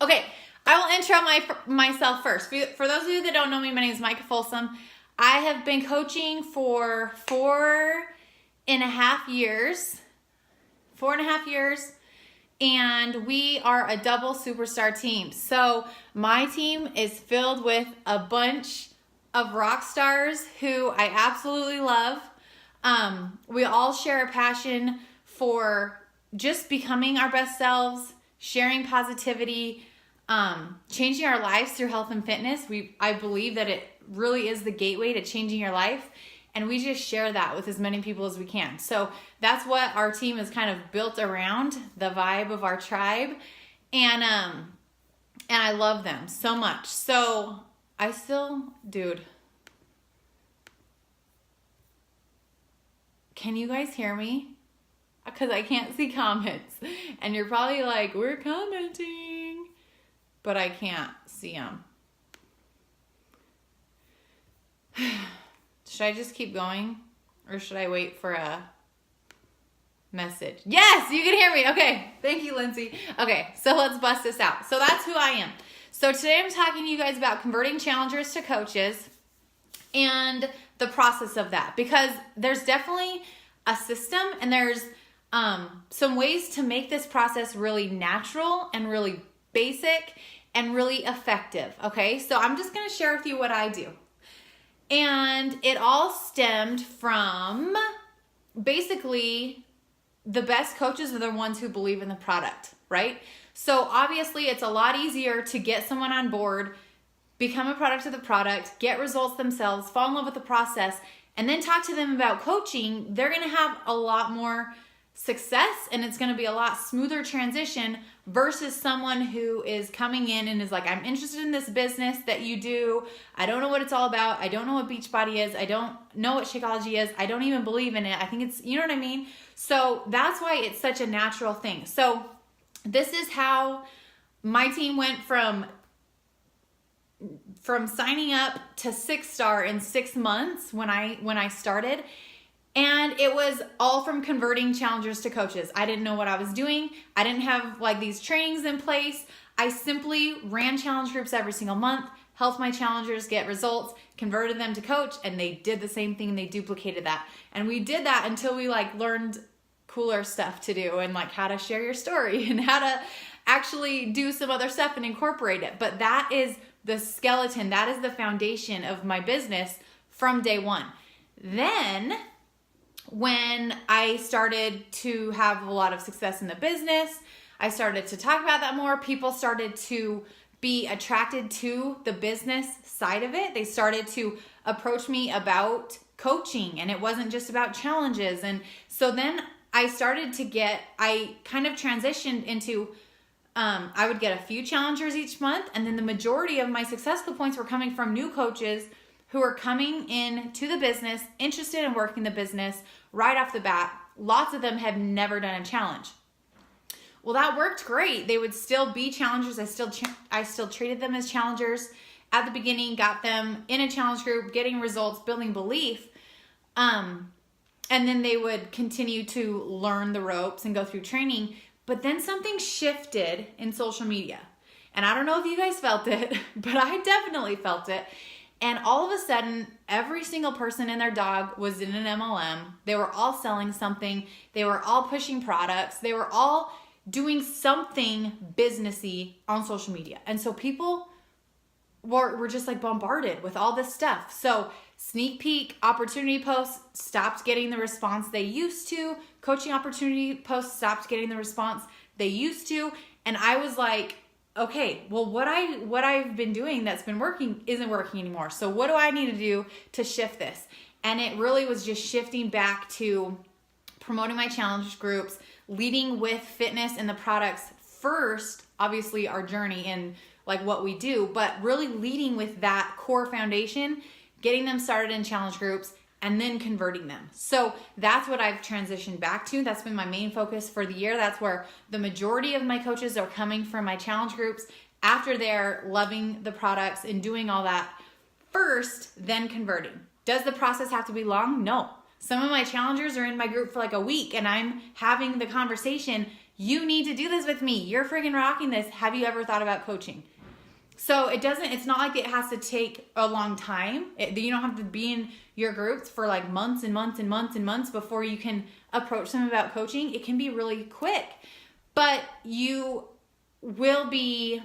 Okay, I will intro myself first. For those of you that don't know me, my name is Micah Folsom. I have been coaching for 4.5 years. 4.5 years. And we are a double superstar team. So my team is filled with a bunch of rock stars who I absolutely love. We all share a passion for just becoming our best selves, sharing positivity, changing our lives through health and fitness. I believe that it really is the gateway to changing your life. And we just share that with as many people as we can. So that's what our team is kind of built around, the vibe of our tribe. And I love them so much. So dude, can you guys hear me? Because I can't see comments. And you're probably like, we're commenting. But I can't see them. Should I just keep going? Or should I wait for a message? Yes, you can hear me. Okay, thank you, Lindsay. Okay, so let's bust this out. So that's who I am. So today I'm talking to you guys about converting challengers to coaches and the process of that. Because there's definitely a system and there's some ways to make this process really natural and really basic and really effective. Okay, so I'm just going to share with you what I do. And it all stemmed from basically the best coaches are the ones who believe in the product, right? So obviously it's a lot easier to get someone on board, become a product of the product, get results themselves, fall in love with the process, and then talk to them about coaching. They're going to have a lot more success and it's going to be a lot smoother transition versus someone who is coming in and is like, I'm interested in this business that you do. I don't know what it's all about. I don't know what Beachbody is. I don't know what Shakeology is. I don't even believe in it. I think it's, you know what I mean? So that's why it's such a natural thing. So this is how my team went from signing up to 6-star in 6 months when I started. And it was all from converting challengers to coaches. I didn't know what I was doing. I didn't have like these trainings in place. I simply ran challenge groups every single month, helped my challengers get results, converted them to coach, and they did the same thing. They duplicated that. And we did that until we learned cooler stuff to do and how to share your story and how to actually do some other stuff and incorporate it. But that is the skeleton. That is the foundation of my business from day one. Then when I started to have a lot of success in the business, I started to talk about that more. People started to be attracted to the business side of it. They started to approach me about coaching, and it wasn't just about challenges. And so then I kind of transitioned into, I would get a few challengers each month, and then the majority of my successful points were coming from new coaches who are coming into the business, interested in working the business right off the bat. Lots of them had never done a challenge. Well, that worked great. They would still be challengers. I still treated them as challengers at the beginning, got them in a challenge group, getting results, building belief. And then they would continue to learn the ropes and go through training. But then something shifted in social media. And I don't know if you guys felt it, but I definitely felt it. And all of a sudden, every single person and their dog was in an MLM. They were all selling something. They were all pushing products. They were all doing something businessy on social media. And so people were just bombarded with all this stuff. So sneak peek opportunity posts stopped getting the response they used to. Coaching opportunity posts stopped getting the response they used to. And I was like, okay, well, what I've been doing that's been working isn't working anymore. So what do I need to do to shift this? And it really was just shifting back to promoting my challenge groups, leading with fitness and the products first, obviously our journey and what we do, but really leading with that core foundation, getting them started in challenge groups, and then converting them. So that's what I've transitioned back to. That's been my main focus for the year. That's where the majority of my coaches are coming from my challenge groups after they're loving the products and doing all that first, then converting. Does the process have to be long? No. Some of my challengers are in my group for a week and I'm having the conversation you need to do this with me. You're freaking rocking this. Have you ever thought about coaching? So it's not like it has to take a long time. You don't have to be in your groups for like months and months and months and months before you can approach them about coaching. It can be really quick, but you will be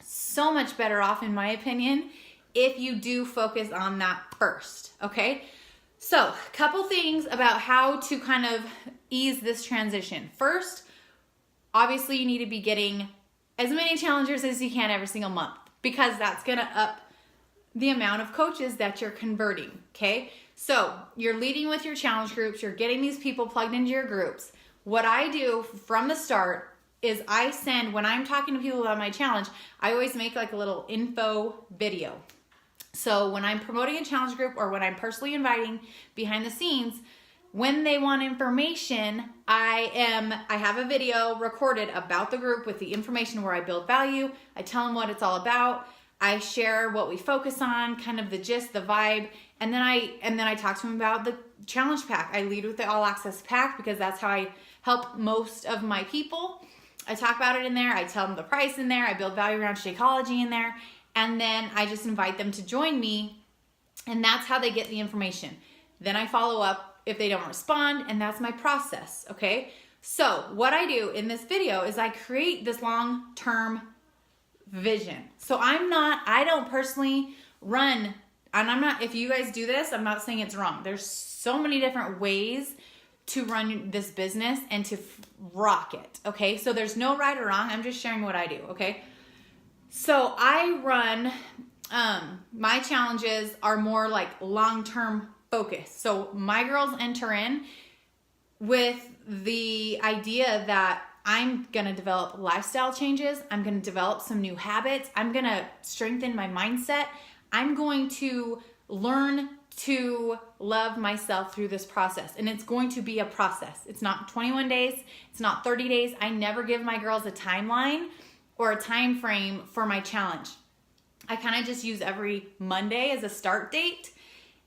so much better off, in my opinion, if you do focus on that first, okay? So, a couple things about how to kind of ease this transition. First, obviously you need to be getting as many challengers as you can every single month, because that's gonna up the amount of coaches that you're converting, okay? So, you're leading with your challenge groups, you're getting these people plugged into your groups. What I do from the start is I send, when I'm talking to people about my challenge, I always make like a little info video. So when I'm promoting a challenge group or when I'm personally inviting behind the scenes, when they want information, I have a video recorded about the group with the information where I build value. I tell them what it's all about. I share what we focus on, kind of the gist, the vibe, and then I talk to them about the challenge pack. I lead with the all access pack because that's how I help most of my people. I talk about it in there. I tell them the price in there. I build value around Shakeology in there. And then I just invite them to join me. And that's how they get the information. Then I follow up if they don't respond. And that's my process. Okay. So what I do in this video is I create this long-term vision. So I don't personally run, and I'm not, if you guys do this, I'm not saying it's wrong. There's so many different ways to run this business and to rock it, okay? So there's no right or wrong. I'm just sharing what I do, okay? So I run, my challenges are more like long-term focus. So my girls enter in with the idea that I'm gonna develop lifestyle changes. I'm gonna develop some new habits. I'm gonna strengthen my mindset. I'm going to learn to love myself through this process. And it's going to be a process. It's not 21 days. It's not 30 days. I never give my girls a timeline or a time frame for my challenge. I kind of just use every Monday as a start date.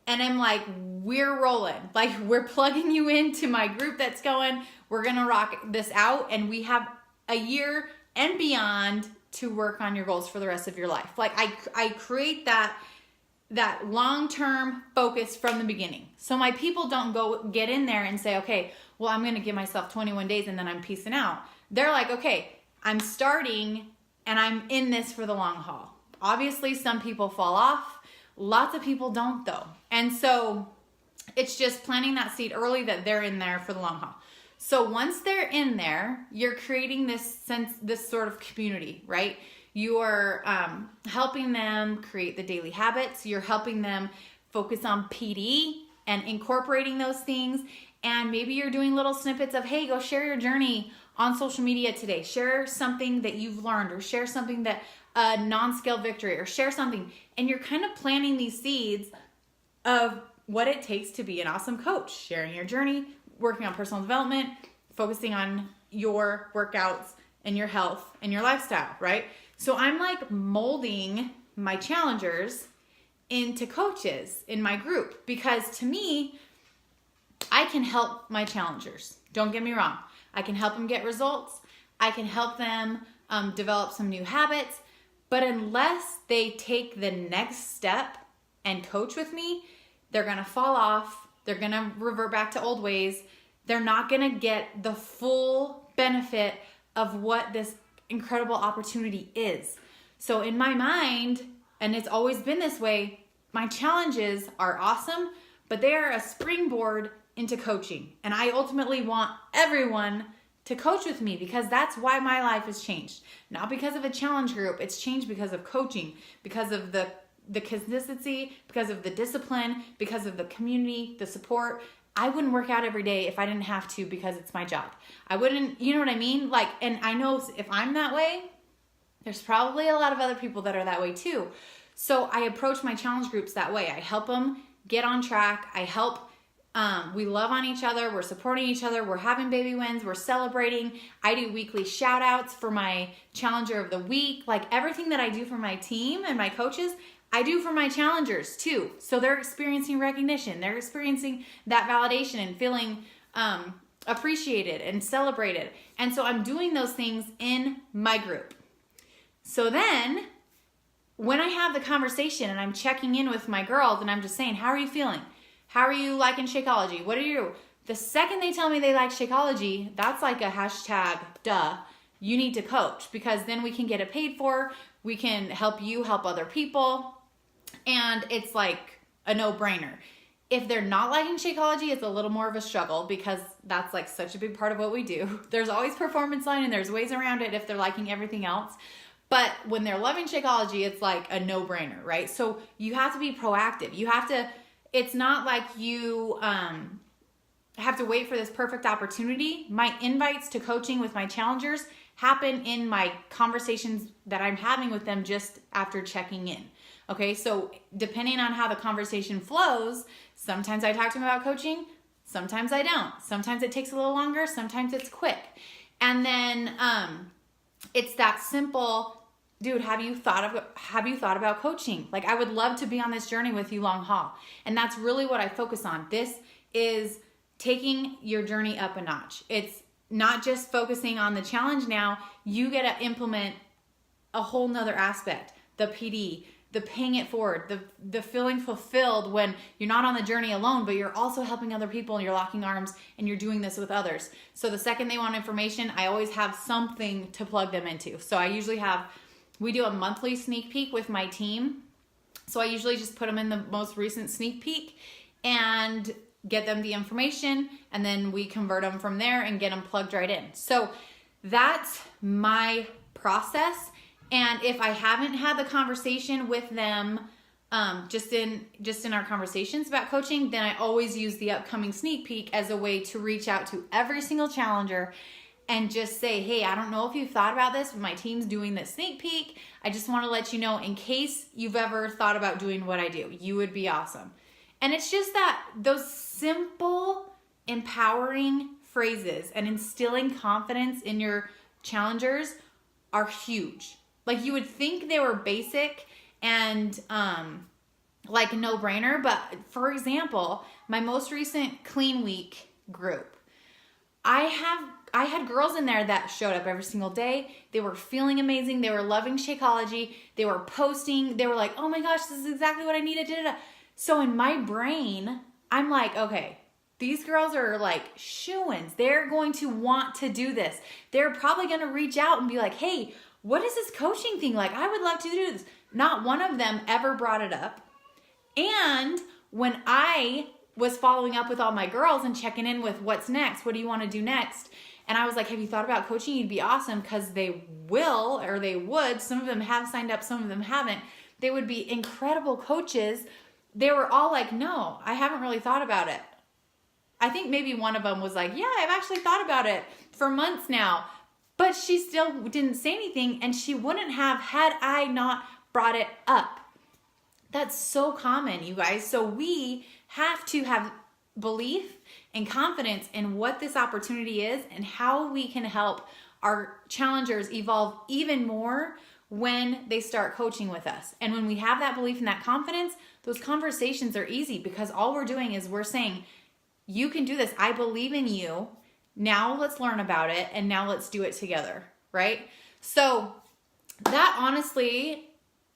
And I'm like, we're rolling. Like, we're plugging you into my group that's going. We're going to rock this out. And we have a year and beyond to work on your goals for the rest of your life. Like, I create that long-term focus from the beginning. So my people don't go get in there and say, okay, well, I'm going to give myself 21 days and then I'm peacing out. They're like, okay, I'm starting and I'm in this for the long haul. Obviously, some people fall off. Lots of people don't though. And so it's just planting that seed early that they're in there for the long haul. So once they're in there, you're creating this sort of community, right? You're helping them create the daily habits. You're helping them focus on PD and incorporating those things. And maybe you're doing little snippets of, hey, go share your journey on social media today. Share something that you've learned, or share something that a non-scale victory, or share something. And you're kind of planting these seeds of what it takes to be an awesome coach, sharing your journey, working on personal development, focusing on your workouts and your health and your lifestyle, right? So I'm like molding my challengers into coaches in my group, because to me, I can help my challengers. Don't get me wrong. I can help them get results. I can help them develop some new habits. But unless they take the next step and coach with me, they're going to fall off. They're going to revert back to old ways. They're not going to get the full benefit of what this incredible opportunity is. So in my mind, and it's always been this way, my challenges are awesome, but they are a springboard into coaching. And I ultimately want everyone to coach with me, because that's why my life has changed. Not because of a challenge group. It's changed because of coaching, because of the consistency, because of the discipline, because of the community, the support. I wouldn't work out every day if I didn't have to, because it's my job. I wouldn't, you know what I mean? Like, and I know if I'm that way, there's probably a lot of other people that are that way too. So I approach my challenge groups that way. I help them get on track. I help, we love on each other. We're supporting each other. We're having baby wins. We're celebrating. I do weekly shout outs for my challenger of the week. Like, everything that I do for my team and my coaches, I do for my challengers too. So they're experiencing recognition. They're experiencing that validation and feeling appreciated and celebrated. And so I'm doing those things in my group. So then when I have the conversation and I'm checking in with my girls and I'm just saying, how are you feeling? How are you liking Shakeology? What are you? The second they tell me they like Shakeology, that's like a hashtag, duh, you need to coach, because then we can get it paid for. We can help you help other people. And it's like a no-brainer. If they're not liking Shakeology, it's a little more of a struggle because that's like such a big part of what we do. There's always performance line and there's ways around it if they're liking everything else. But when they're loving Shakeology, it's like a no-brainer, right? So you have to be proactive. You have to, it's not like you have to wait for this perfect opportunity. My invites to coaching with my challengers happen in my conversations that I'm having with them just after checking in. Okay, so depending on how the conversation flows, sometimes I talk to them about coaching, sometimes I don't. Sometimes it takes a little longer, sometimes it's quick. And then it's that simple, dude, have you thought about coaching? Like, I would love to be on this journey with you long haul. And that's really what I focus on. This is taking your journey up a notch. It's not just focusing on the challenge now. You get to implement a whole nother aspect, the PD, the paying it forward, the feeling fulfilled when you're not on the journey alone, but you're also helping other people and you're locking arms and you're doing this with others. So the second they want information, I always have something to plug them into. So I usually we do a monthly sneak peek with my team. So I usually just put them in the most recent sneak peek and get them the information, and then we convert them from there and get them plugged right in. So that's my process. And if I haven't had the conversation with them, just in our conversations about coaching, then I always use the upcoming sneak peek as a way to reach out to every single challenger and just say, hey, I don't know if you've thought about this, but my team's doing this sneak peek. I just want to let you know in case you've ever thought about doing what I do. You would be awesome. And it's just that those simple, empowering phrases and instilling confidence in your challengers are huge. Like, you would think they were basic and like no-brainer, but for example, my most recent Clean Week group, I had girls in there that showed up every single day. They were feeling amazing. They were loving Shakeology. They were posting. They were like, oh my gosh, this is exactly what I needed. Da-da-da. So in my brain, I'm like, okay, these girls are like shoo-ins. They're going to want to do this. They're probably going to reach out and be like, hey, what is this coaching thing? Like, I would love to do this. Not one of them ever brought it up. And when I was following up with all my girls and checking in with what's next, what do you want to do next? And I was like, have you thought about coaching? You'd be awesome, because they will, or they would. Some of them have signed up, some of them haven't. They would be incredible coaches. They were all like, no, I haven't really thought about it. I think maybe one of them was like, yeah, I've actually thought about it for months now. But she still didn't say anything, and she wouldn't have had I not brought it up. That's so common, you guys. So we have to have belief and confidence in what this opportunity is and how we can help our challengers evolve even more when they start coaching with us. And when we have that belief and that confidence, those conversations are easy, because all we're doing is we're saying, you can do this. I believe in you. Now let's learn about it, and now let's do it together, right? So that honestly,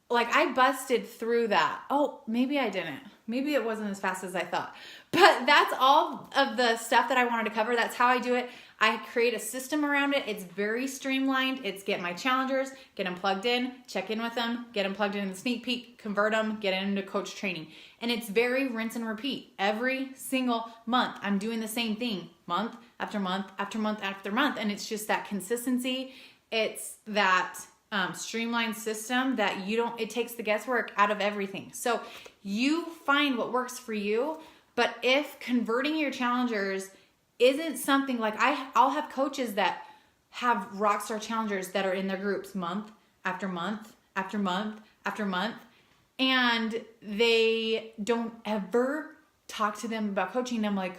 like, I busted through that. Oh, maybe I didn't. Maybe it wasn't as fast as I thought. But that's all of the stuff that I wanted to cover. That's how I do it. I create a system around it. It's very streamlined. It's get my challengers, get them plugged in, check in with them, get them plugged in the sneak peek, convert them, get into coach training. And it's very rinse and repeat. Every single month, I'm doing the same thing, month after month after month after month. And it's just that consistency. It's that streamlined system that it takes the guesswork out of everything. So you find what works for you. But if converting your challengers isn't something like, I'll have coaches that have rockstar challengers that are in their groups month after month after month after month, and they don't ever talk to them about coaching. I'm like,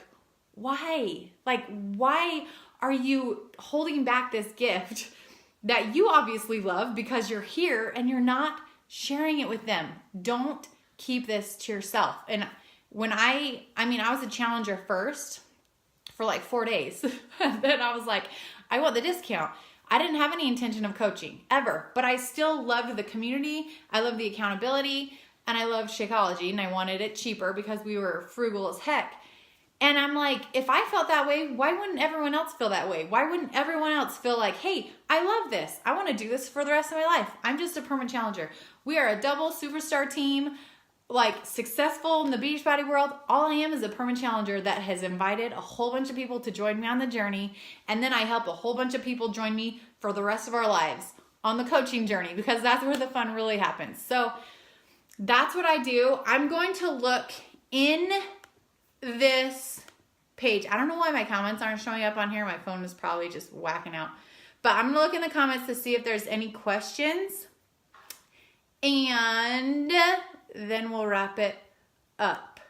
why? Like, why are you holding back this gift that you obviously love because you're here and you're not sharing it with them? Don't keep this to yourself. And when I was a challenger first for like 4 days. Then I was like, I want the discount. I didn't have any intention of coaching ever, but I still loved the community. I loved the accountability, and I loved Shakeology, and I wanted it cheaper because we were frugal as heck. And I'm like, if I felt that way, why wouldn't everyone else feel that way? Why wouldn't everyone else feel like, hey, I love this. I want to do this for the rest of my life. I'm just a permanent challenger. We are a double superstar team, like successful in the Beachbody world. All I am is a permanent challenger that has invited a whole bunch of people to join me on the journey. And then I help a whole bunch of people join me for the rest of our lives on the coaching journey, because that's where the fun really happens. So that's what I do. I'm going to look in this page. I don't know why my comments aren't showing up on here. My phone is probably just whacking out. But I'm going to look in the comments to see if there's any questions. And then we'll wrap it up.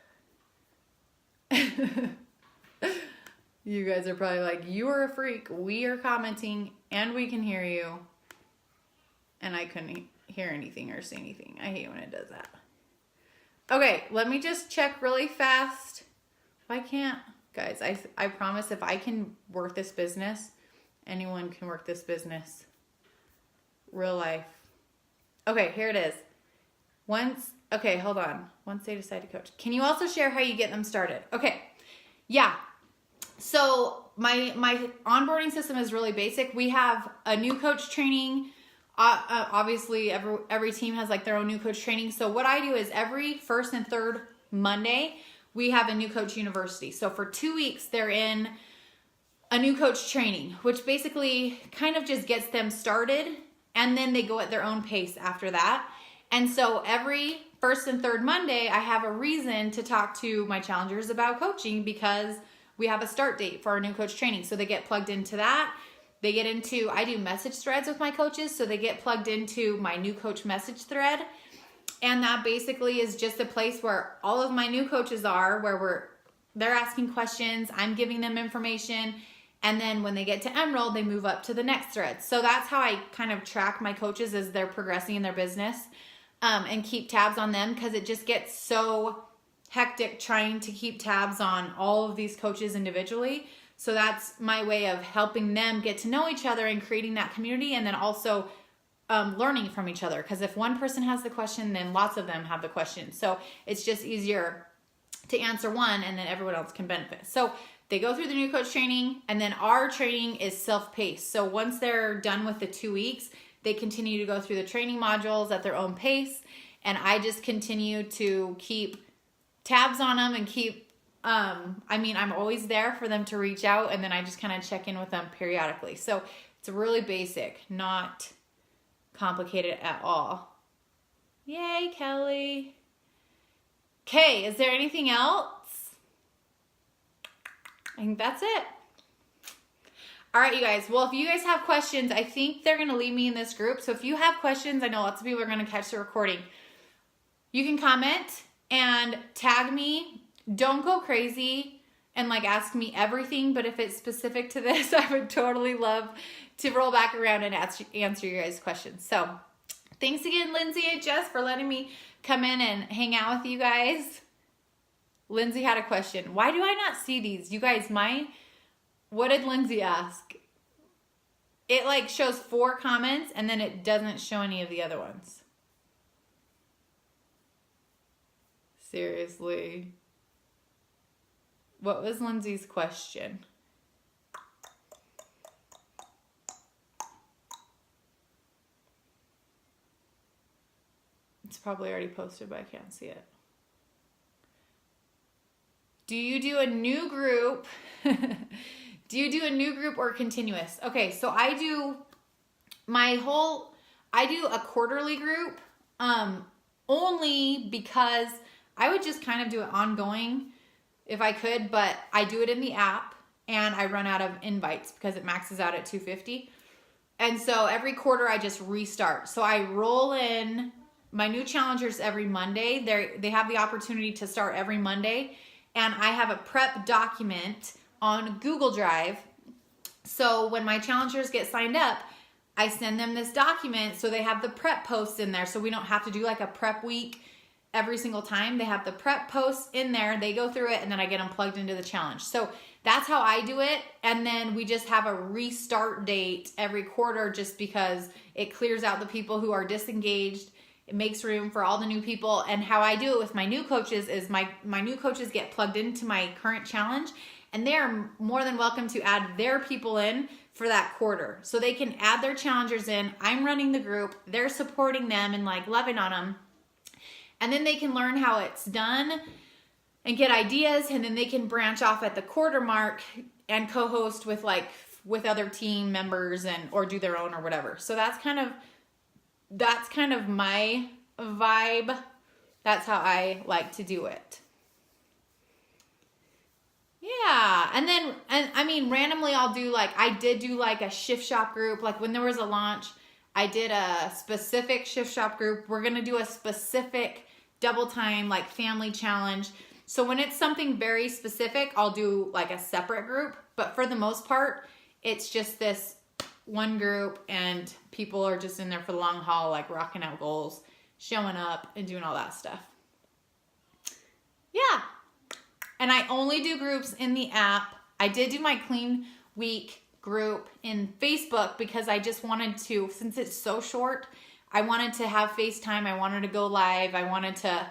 You guys are probably like, you are a freak. We are commenting and we can hear you. And I couldn't hear anything or see anything. I hate when it does that. Okay, let me just check really fast. Why can't, guys, I promise if I can work this business, anyone can work this business. Real life. Okay, here it is. Okay, hold on. Once they decide to coach. Can you also share how you get them started? Okay, yeah. So my onboarding system is really basic. We have a new coach training. Obviously, every team has like their own new coach training. So what I do is every first and third Monday, we have a new coach university. So for 2 weeks, they're in a new coach training, which basically kind of just gets them started. And then they go at their own pace after that. And so every first and third Monday, I have a reason to talk to my challengers about coaching, because we have a start date for our new coach training. So they get plugged into that. They get into, I do message threads with my coaches. So they get plugged into my new coach message thread. And that basically is just a place where all of my new coaches are, where they're asking questions. I'm giving them information. And then when they get to Emerald, they move up to the next thread. So that's how I kind of track my coaches as they're progressing in their business, and keep tabs on them, because it just gets so hectic trying to keep tabs on all of these coaches individually. So that's my way of helping them get to know each other and creating that community, and then also learning from each other. Because if one person has the question, then lots of them have the question. So it's just easier to answer one, and then everyone else can benefit. So they go through the new coach training, and then our training is self-paced. So once they're done with the 2 weeks, they continue to go through the training modules at their own pace. And I just continue to keep tabs on them and keep, I'm always there for them to reach out, and then I just kind of check in with them periodically. So it's really basic, not complicated at all. Yay, Kelly. Okay, is there anything else? I think that's it. All right, you guys. Well, if you guys have questions, I think they're going to leave me in this group. So if you have questions, I know lots of people are going to catch the recording. You can comment and tag me. Don't go crazy and like ask me everything. But if it's specific to this, I would totally love to roll back around and answer your guys' questions. So thanks again, Lindsay and Jess, for letting me come in and hang out with you guys. Lindsay had a question. Why do I not see these? You guys, what did Lindsay ask? It like shows 4 comments and then it doesn't show any of the other ones. Seriously. What was Lindsay's question? It's probably already posted, but I can't see it. Do you do a new group? Do you do a new group or continuous? Okay, so I do a quarterly group, only because I would just kind of do it ongoing if I could, but I do it in the app and I run out of invites because it maxes out at 250. And so every quarter I just restart. So I roll in my new challengers every Monday. They have the opportunity to start every Monday, and I have a prep document on Google Drive. So when my challengers get signed up, I send them this document so they have the prep posts in there, so we don't have to do like a prep week every single time. They have the prep posts in there, they go through it, and then I get them plugged into the challenge. So that's how I do it. And then we just have a restart date every quarter just because it clears out the people who are disengaged. It makes room for all the new people. And how I do it with my new coaches is my new coaches get plugged into my current challenge, and they're more than welcome to add their people in for that quarter. So they can add their challengers in. I'm running the group. They're supporting them and like loving on them. And then they can learn how it's done and get ideas, and then they can branch off at the quarter mark and co-host with other team members or do their own or whatever. So that's kind of my vibe. That's how I like to do it. Yeah. And then, randomly I did do like a shift shop group. Like when there was a launch, I did a specific shift shop group. We're going to do a specific double time, like family challenge. So when it's something very specific, I'll do like a separate group. But for the most part, it's just this one group, and people are just in there for the long haul, like rocking out goals, showing up, and doing all that stuff. Yeah. And I only do groups in the app. I did do my Clean Week group in Facebook because I just wanted to, since it's so short, I wanted to have FaceTime. I wanted to go live. I wanted to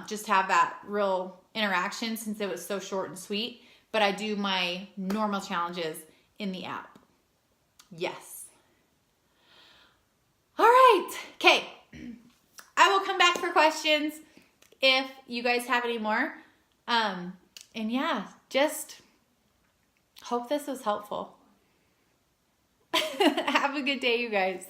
just have that real interaction since it was so short and sweet. But I do my normal challenges in the app. Yes. All right. Okay. I will come back for questions if you guys have any more. And yeah, just hope this was helpful. Have a good day, you guys.